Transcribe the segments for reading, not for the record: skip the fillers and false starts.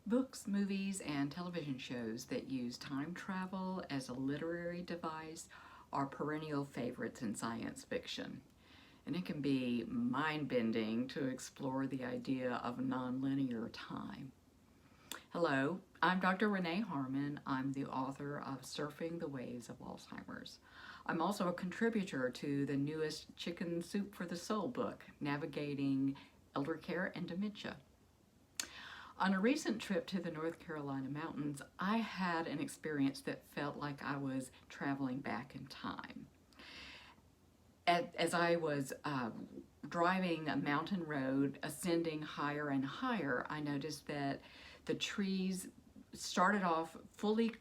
Books, movies, and television shows that use time travel as a literary device are perennial favorites in science fiction. And it can be mind-bending to explore the idea of nonlinear time. Hello, I'm Dr. Renee Harmon. I'm the author of Surfing the Waves of Alzheimer's. I'm also a contributor to the newest Chicken Soup for the Soul book, Navigating Elder Care and Dementia. On a recent trip to the North Carolina mountains, I had an experience that felt like I was traveling back in time. As I was driving a mountain road, ascending higher and higher, I noticed that the trees started off fully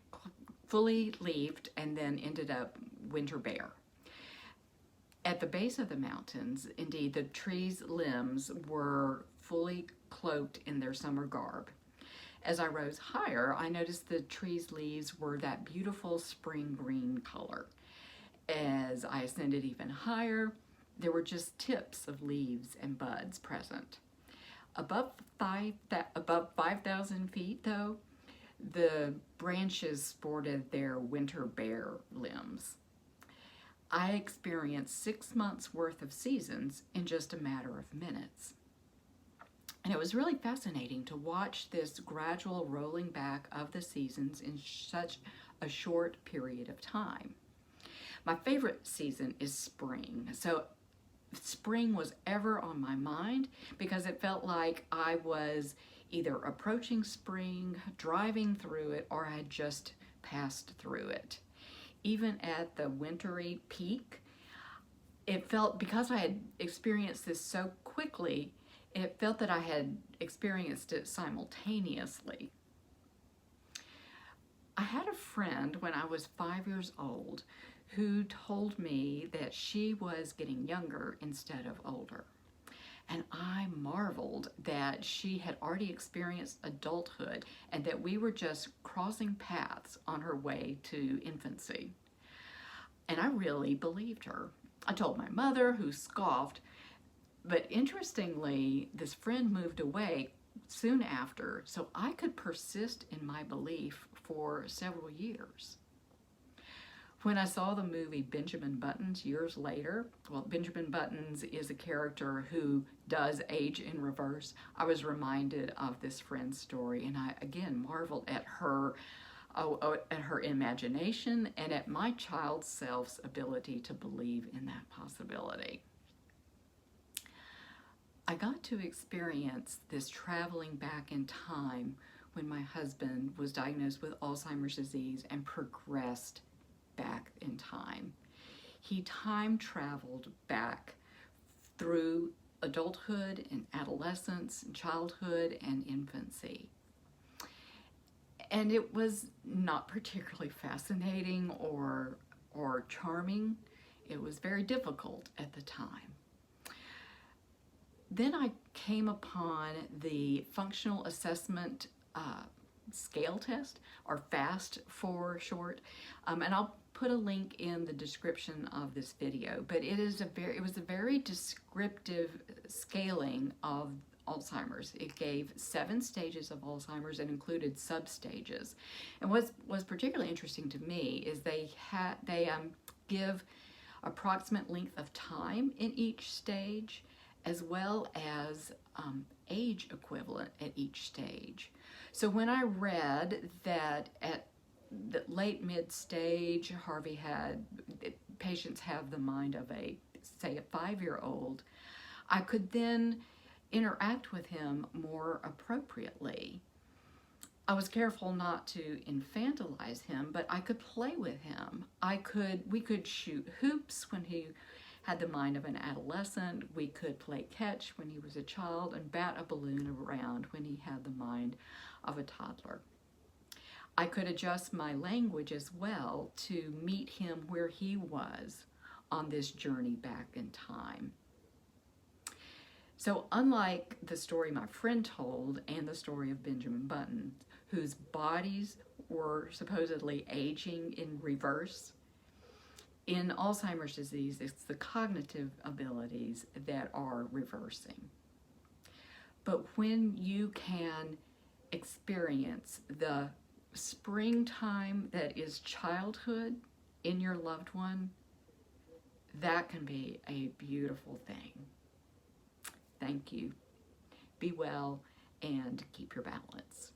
leafed and then ended up winter bare. At the base of the mountains, indeed, the trees' limbs were fully cloaked in their summer garb. As I rose higher, I noticed the trees' leaves were that beautiful spring green color. As I ascended even higher, there were just tips of leaves and buds present. Above 5,000 feet, though, the branches sported their winter bare limbs. I experienced 6 months worth of seasons in just a matter of minutes. And it was really fascinating to watch this gradual rolling back of the seasons in such a short period of time. My favorite season is spring. So spring was ever on my mind because it felt like I was either approaching spring, driving through it, or I had just passed through it. Even at the wintry peak, it felt, because I had experienced this so quickly, it felt that I had experienced it simultaneously. I had a friend when I was 5 years old who told me that she was getting younger instead of older. And I marveled that she had already experienced adulthood and that we were just crossing paths on her way to infancy. And I really believed her. I told my mother, who scoffed, but interestingly, this friend moved away soon after, so I could persist in my belief for several years. When I saw the movie Benjamin Buttons years later, well, Benjamin Buttons is a character who does age in reverse. I was reminded of this friend's story, and I again marveled at her imagination and at my child self's ability to believe in that possibility. I got to experience this traveling back in time when my husband was diagnosed with Alzheimer's disease and progressed back in time. He time traveled back through adulthood and adolescence and childhood and infancy. And it was not particularly fascinating or charming. It was very difficult at the time. Then I came upon the functional assessment scale test, or FAST for short, and I'll put a link in the description of this video. But it was a very descriptive scaling of Alzheimer's. It gave 7 stages of Alzheimer's and included sub-stages. And what was particularly interesting to me is they give approximate length of time in each stage, as well as age equivalent at each stage. So when I read that at the late mid-stage, Harvey had patients have the mind of say a 5-year-old, I could then interact with him more appropriately. I was careful not to infantilize him, but I could play with him. We could shoot hoops when he had the mind of an adolescent. We could play catch when he was a child and bat a balloon around when he had the mind of a toddler. I could adjust my language as well to meet him where he was on this journey back in time. So unlike the story my friend told and the story of Benjamin Button, whose bodies were supposedly aging in reverse, in Alzheimer's disease, it's the cognitive abilities that are reversing. But when you can experience the springtime that is childhood in your loved one, that can be a beautiful thing. Thank you. Be well and keep your balance.